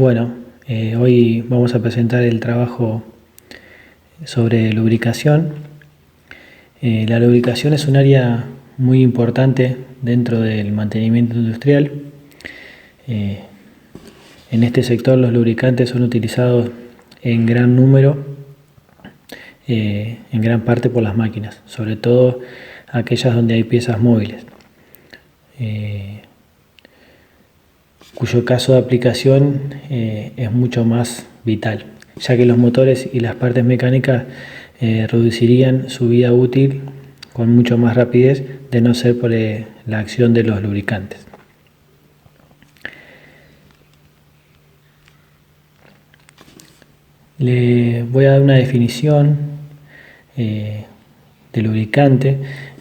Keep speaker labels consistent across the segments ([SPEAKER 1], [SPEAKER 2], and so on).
[SPEAKER 1] Bueno, hoy vamos a presentar el trabajo sobre lubricación. La lubricación es un área muy importante dentro del mantenimiento industrial. Eh, en este sector los lubricantes son utilizados en gran número, en gran parte por las máquinas, sobre todo aquellas donde hay piezas móviles, cuyo caso de aplicación es mucho más vital, ya que los motores y las partes mecánicas reducirían su vida útil con mucho más rapidez de no ser por la acción de los lubricantes. Le voy a dar una definición de lubricante.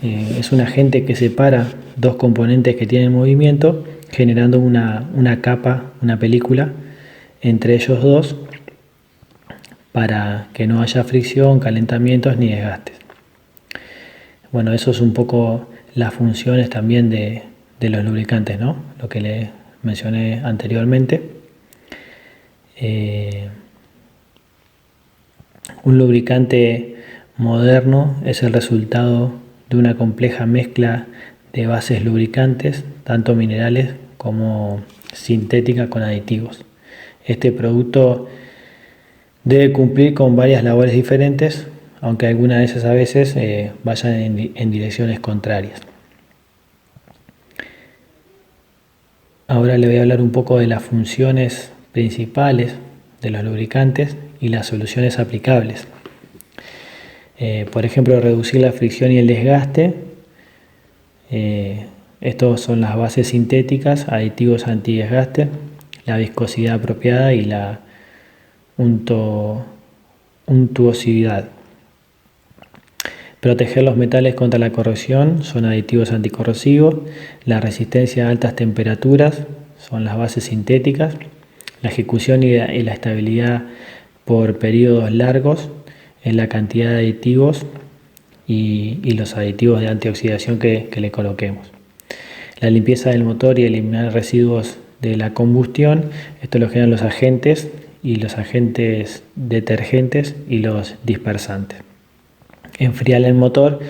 [SPEAKER 1] Es un agente que separa dos componentes que tienen movimiento, generando una capa, una película entre ellos dos, para que no haya fricción, calentamientos ni desgastes. Bueno, eso es un poco las funciones también de los lubricantes, ¿no? Lo que le mencioné anteriormente. Un lubricante moderno es el resultado de una compleja mezcla de bases lubricantes, tanto minerales como sintéticas con aditivos. Este producto debe cumplir con varias labores diferentes, aunque algunas de esas a veces vayan en direcciones contrarias. Ahora le voy a hablar un poco de las funciones principales de los lubricantes y las soluciones aplicables. Por ejemplo, reducir la fricción y el desgaste. Estos son las bases sintéticas, aditivos antidesgaste, la viscosidad apropiada y la untuosidad. Proteger los metales contra la corrosión son aditivos anticorrosivos. La resistencia a altas temperaturas son las bases sintéticas. La ejecución y la estabilidad por periodos largos es la cantidad de aditivos y los aditivos de antioxidación que le coloquemos. La limpieza del motor y eliminar residuos de la combustión, esto lo generan los agentes detergentes y los dispersantes. Enfriar el motor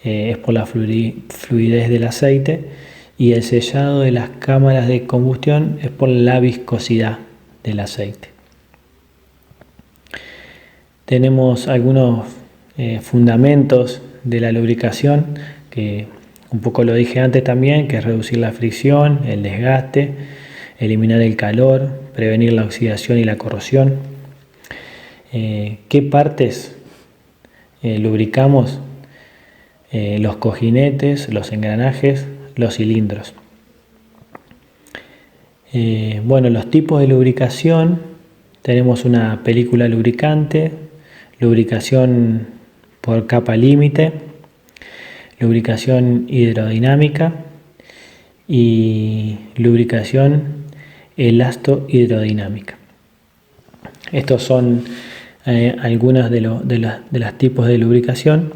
[SPEAKER 1] es por la fluidez del aceite, y el sellado de las cámaras de combustión es por la viscosidad del aceite. Tenemos algunos fundamentos de la lubricación, que un poco lo dije antes también, que es reducir la fricción, el desgaste, eliminar el calor, prevenir la oxidación y la corrosión. ¿Qué partes lubricamos? Los cojinetes, los engranajes, los cilindros. Bueno, los tipos de lubricación: tenemos una película lubricante, lubricación por capa límite, lubricación hidrodinámica y lubricación elasto-hidrodinámica. Estos son algunos de los tipos de lubricación.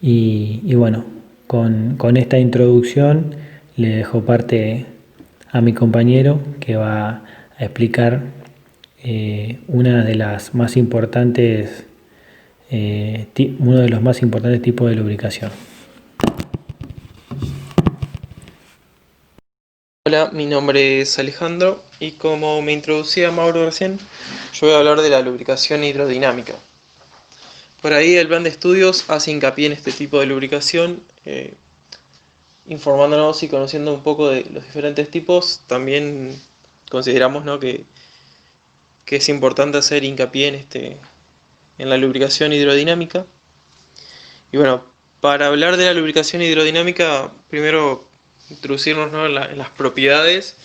[SPEAKER 1] Y bueno, con esta introducción le dejo parte a mi compañero, que va a explicar uno de los más importantes tipos de lubricación.
[SPEAKER 2] Hola, mi nombre es Alejandro y como me introducía Mauro recién, yo voy a hablar de la lubricación hidrodinámica. Por ahí el plan de estudios hace hincapié en este tipo de lubricación, informándonos y conociendo un poco de los diferentes tipos. También consideramos, ¿no?, que es importante hacer hincapié en la lubricación hidrodinámica. Y bueno, para hablar de la lubricación hidrodinámica, primero introducirnos, ¿no?, en las propiedades,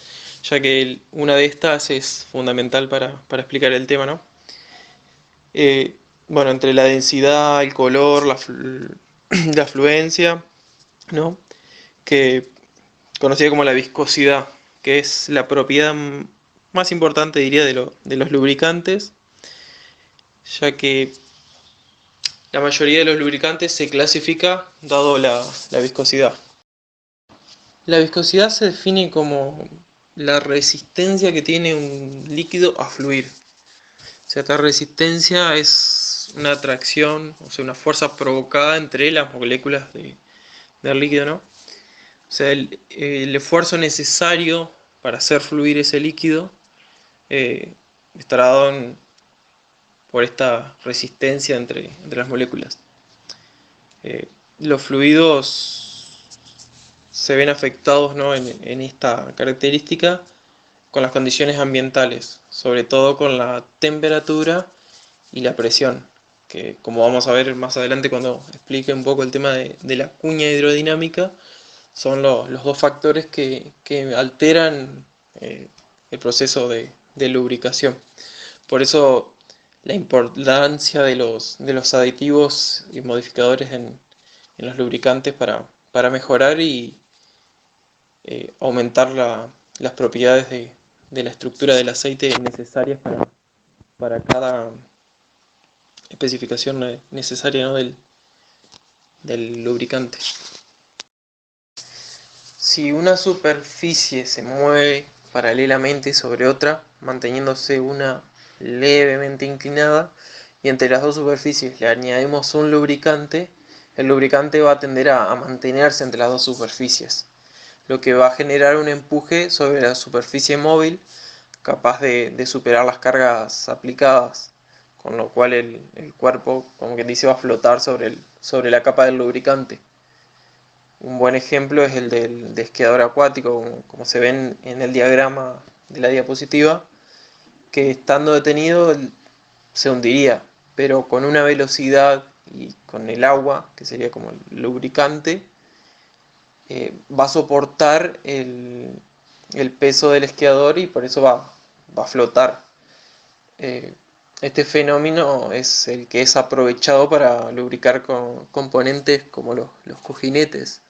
[SPEAKER 2] ya que una de estas es fundamental para explicar el tema, ¿no? Bueno, entre la densidad, el color, la fluencia, ¿no?, que conocida como la viscosidad, que es la propiedad más importante, diría, de los lubricantes, ya que la mayoría de los lubricantes se clasifica dado la viscosidad. La viscosidad se define como la resistencia que tiene un líquido a fluir. O sea, esta resistencia es una atracción, o sea, una fuerza provocada entre las moléculas del líquido, ¿no? O sea, el esfuerzo necesario para hacer fluir ese líquido estará dado por esta resistencia entre las moléculas. Los fluidos se ven afectados, ¿no?, en esta característica con las condiciones ambientales, sobre todo con la temperatura y la presión, que como vamos a ver más adelante cuando explique un poco el tema de la cuña hidrodinámica, son los dos factores que alteran el proceso de lubricación. Por eso la importancia de los aditivos y modificadores en los lubricantes para mejorar y aumentar las propiedades de la estructura del aceite necesarias para cada especificación necesaria, ¿no?, del lubricante. Si una superficie se mueve paralelamente sobre otra, manteniéndose una levemente inclinada, y entre las dos superficies le añadimos un lubricante, el lubricante va a tender a mantenerse entre las dos superficies, lo que va a generar un empuje sobre la superficie móvil capaz de superar las cargas aplicadas, con lo cual el cuerpo, como quien dice, va a flotar sobre la capa del lubricante. Un buen ejemplo es el del esquiador acuático, como se ve en el diagrama de la diapositiva, que estando detenido se hundiría, pero con una velocidad y con el agua, que sería como el lubricante, va a soportar el peso del esquiador y por eso va a flotar. Este fenómeno es el que es aprovechado para lubricar con componentes como los cojinetes.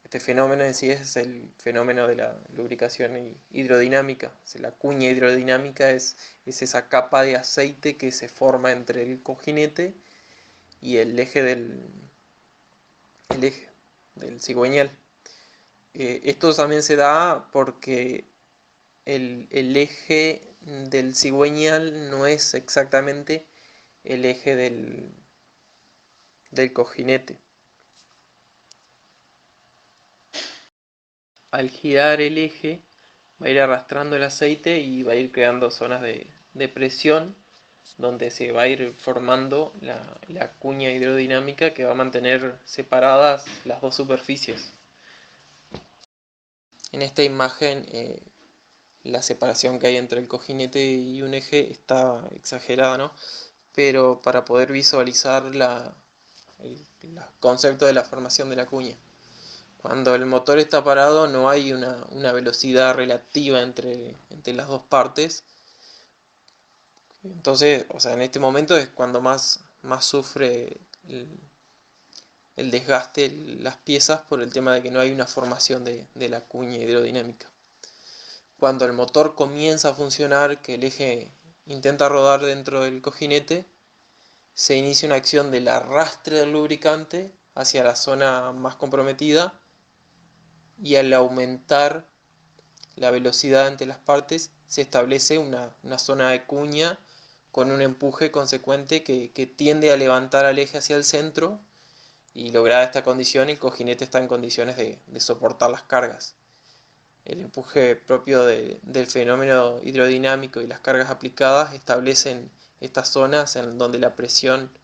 [SPEAKER 2] Este fenómeno en sí es el fenómeno de la lubricación hidrodinámica. O sea, la cuña hidrodinámica es esa capa de aceite que se forma entre el cojinete y el eje del cigüeñal. Esto también se da porque el eje del cigüeñal no es exactamente el eje del cojinete. Al girar el eje va a ir arrastrando el aceite y va a ir creando zonas de presión donde se va a ir formando la cuña hidrodinámica que va a mantener separadas las dos superficies. En esta imagen la separación que hay entre el cojinete y un eje está exagerada, ¿no? Pero para poder visualizar el concepto de la formación de la cuña. Cuando el motor está parado no hay una velocidad relativa entre las dos partes. Entonces, o sea, en este momento es cuando más sufre el desgaste las piezas por el tema de que no hay una formación de la cuña hidrodinámica. Cuando el motor comienza a funcionar, que el eje intenta rodar dentro del cojinete, se inicia una acción del arrastre del lubricante hacia la zona más comprometida, y al aumentar la velocidad entre las partes se establece una zona de cuña con un empuje consecuente que tiende a levantar al eje hacia el centro, y lograda esta condición el cojinete está en condiciones de soportar las cargas. El empuje propio del fenómeno hidrodinámico y las cargas aplicadas establecen estas zonas en donde la presión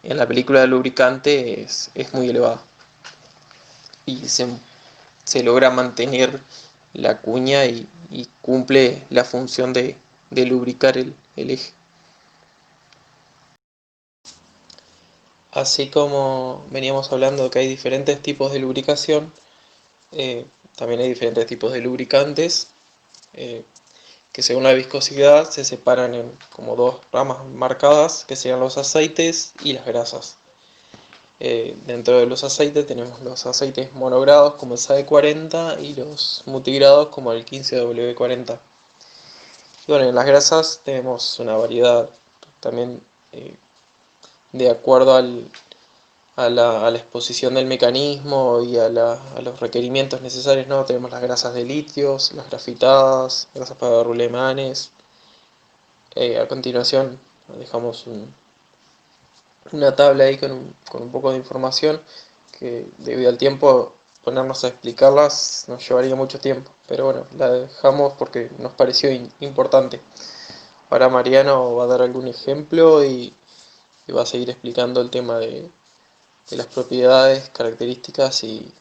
[SPEAKER 2] en la película del lubricante es muy elevada y se logra mantener la cuña y cumple la función de lubricar el eje. Así como veníamos hablando de que hay diferentes tipos de lubricación, también hay diferentes tipos de lubricantes que según la viscosidad se separan en como dos ramas marcadas, que serían los aceites y las grasas. Dentro de los aceites tenemos los aceites monogrados como el SAE40 y los multigrados como el 15W40. Y bueno, en las grasas tenemos una variedad también de acuerdo al a la exposición del mecanismo y a los requerimientos necesarios, ¿no? Tenemos las grasas de litios, las grafitadas, grasas para rulemanes. A continuación dejamos una tabla ahí con un poco de información que debido al tiempo ponernos a explicarlas nos llevaría mucho tiempo, pero bueno, la dejamos porque nos pareció importante. Ahora Mariano va a dar algún ejemplo y va a seguir explicando el tema de las propiedades, características y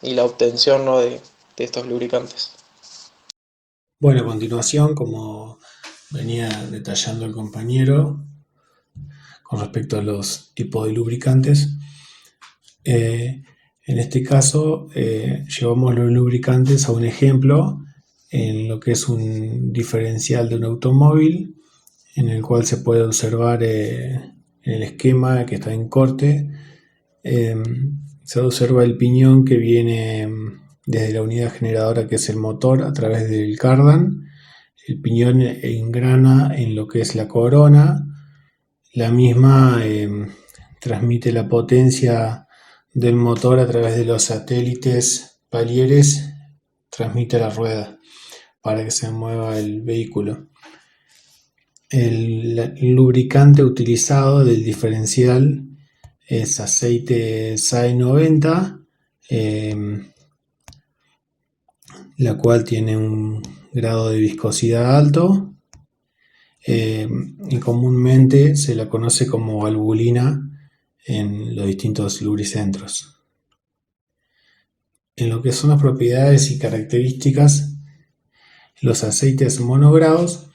[SPEAKER 2] la obtención, ¿no? de estos lubricantes.
[SPEAKER 3] Bueno, a continuación, como venía detallando el compañero con respecto a los tipos de lubricantes, en este caso llevamos los lubricantes a un ejemplo en lo que es un diferencial de un automóvil, en el cual se puede observar en el esquema que está en corte, se observa el piñón que viene desde la unidad generadora, que es el motor, a través del cardan. El piñón engrana en lo que es la corona. La misma transmite la potencia del motor a través de los satélites palieres, transmite la rueda para que se mueva el vehículo. El lubricante utilizado del diferencial es aceite SAE 90, la cual tiene un grado de viscosidad alto, y comúnmente se la conoce como valvulina en los distintos lubricentros. En lo que son las propiedades y características, los aceites monogrados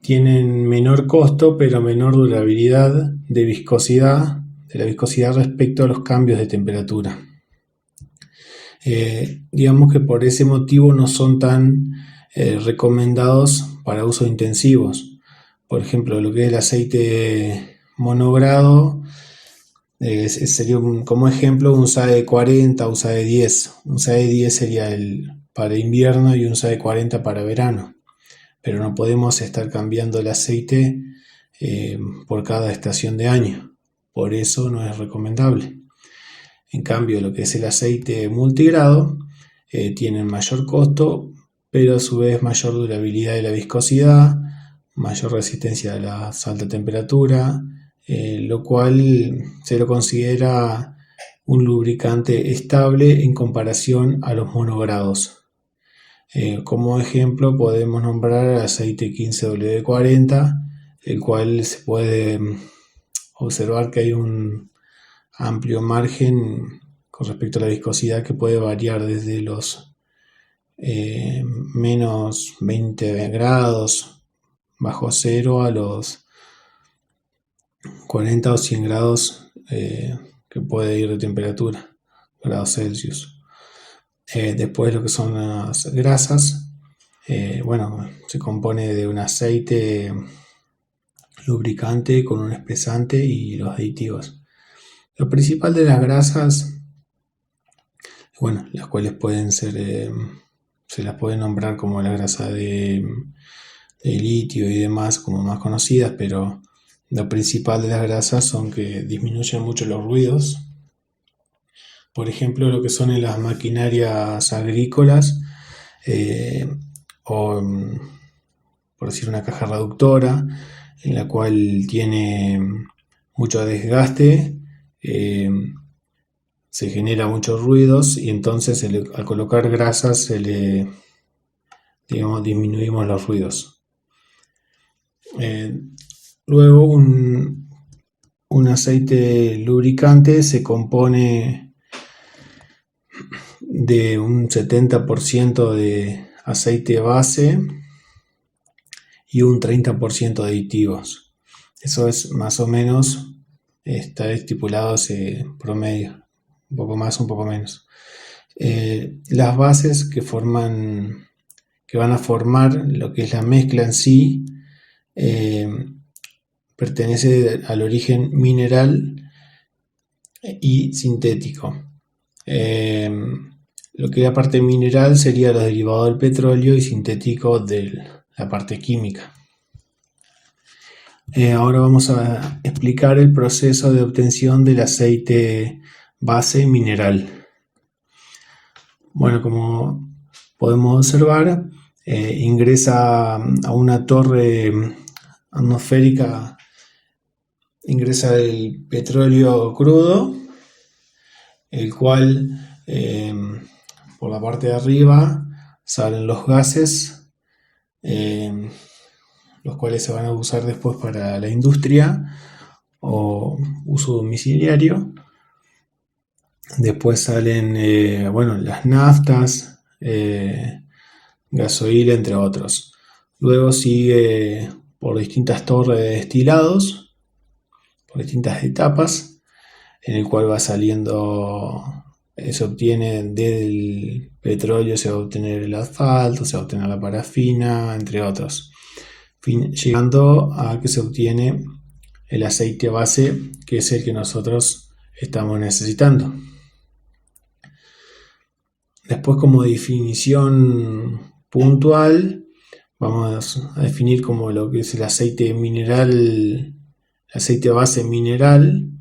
[SPEAKER 3] tienen menor costo pero menor durabilidad de la viscosidad respecto a los cambios de temperatura. Digamos que por ese motivo no son tan recomendados para usos intensivos. Por ejemplo, lo que es el aceite monogrado sería como ejemplo un SAE 40 o un SAE 10. Un SAE 10 sería el para invierno y un SAE 40 para verano. Pero no podemos estar cambiando el aceite por cada estación de año. Por eso no es recomendable. En cambio, lo que es el aceite multigrado tiene mayor costo, pero a su vez mayor durabilidad de la viscosidad, mayor resistencia a la alta temperatura, lo cual se lo considera un lubricante estable en comparación a los monogrados. Como ejemplo podemos nombrar el aceite 15W40, el cual se puede observar que hay un amplio margen con respecto a la viscosidad que puede variar desde los menos 20 grados bajo cero a los 40 o 100 grados que puede ir de temperatura, grados Celsius. Después lo que son las grasas, se compone de un aceite lubricante con un espesante y los aditivos. Lo principal de las grasas, las cuales pueden ser, se las puede nombrar como la grasa de litio y demás, como más conocidas, pero lo principal de las grasas son que disminuyen mucho los ruidos. Por ejemplo, lo que son en las maquinarias agrícolas, o por decir una caja reductora, en la cual tiene mucho desgaste, se genera muchos ruidos y entonces al colocar grasas disminuimos los ruidos. Luego un aceite lubricante se compone de un 70% de aceite base y un 30% de aditivos. Eso es más o menos, está estipulado ese promedio, un poco más, un poco menos. Las bases que van a formar lo que es la mezcla en sí, pertenece al origen mineral y sintético. Lo que es la parte mineral sería los derivados del petróleo y sintético de la parte química. Ahora vamos a explicar el proceso de obtención del aceite base mineral. Bueno, como podemos observar, ingresa a una torre atmosférica, ingresa el petróleo crudo, el cual por la parte de arriba salen los gases, los cuales se van a usar después para la industria o uso domiciliario. Después salen las naftas, gasoil, entre otros. Luego sigue por distintas torres de destilados, por distintas etapas, en el cual va saliendo, se obtiene del petróleo, se va a obtener el asfalto, se va a obtener la parafina, entre otros, llegando a que se obtiene el aceite base, que es el que nosotros estamos necesitando. Después, como definición puntual, vamos a definir como lo que es el aceite mineral, el aceite base mineral.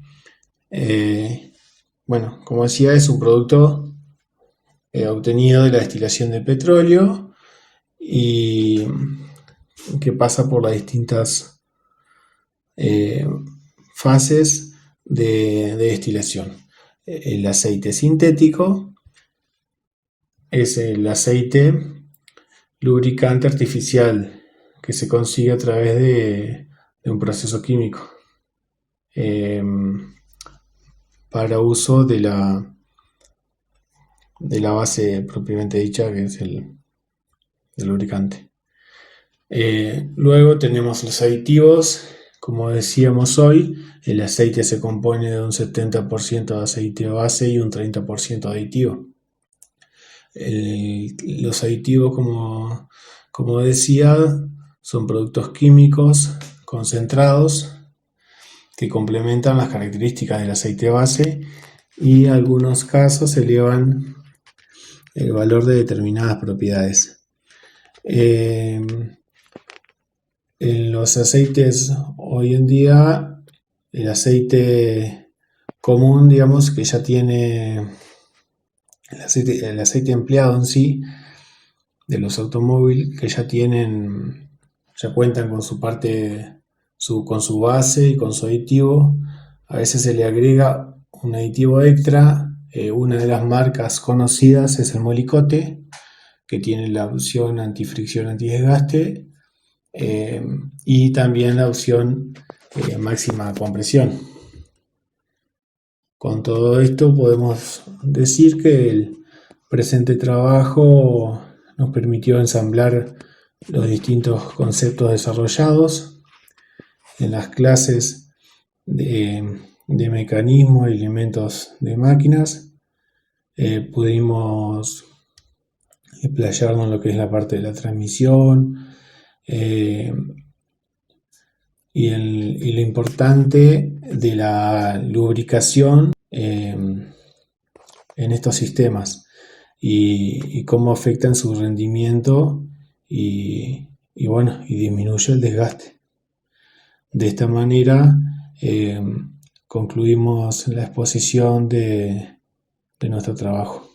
[SPEAKER 3] Como decía, es un producto obtenido de la destilación de petróleo y que pasa por las distintas fases de destilación. El aceite sintético es el aceite lubricante artificial que se consigue a través de un proceso químico para uso de la base propiamente dicha, que es el lubricante. Luego tenemos los aditivos. Como decíamos hoy, el aceite se compone de un 70% de aceite base y un 30% de aditivo. Los aditivos, como decía, son productos químicos concentrados que complementan las características del aceite base y en algunos casos elevan el valor de determinadas propiedades. En los aceites hoy en día, el aceite común, digamos, que ya tiene el aceite empleado en sí de los automóviles, que ya cuentan con su parte, con su base y con su aditivo. A veces se le agrega un aditivo extra. Una de las marcas conocidas es el Molicote, que tiene la opción antifricción, antidesgaste, y también la opción máxima compresión. Con todo esto podemos decir que el presente trabajo nos permitió ensamblar los distintos conceptos desarrollados en las clases de mecanismos y elementos de máquinas. Pudimos explayarnos en lo que es la parte de la transmisión y lo importante de la lubricación en estos sistemas y cómo afectan su rendimiento y disminuye el desgaste. De esta manera concluimos la exposición de nuestro trabajo.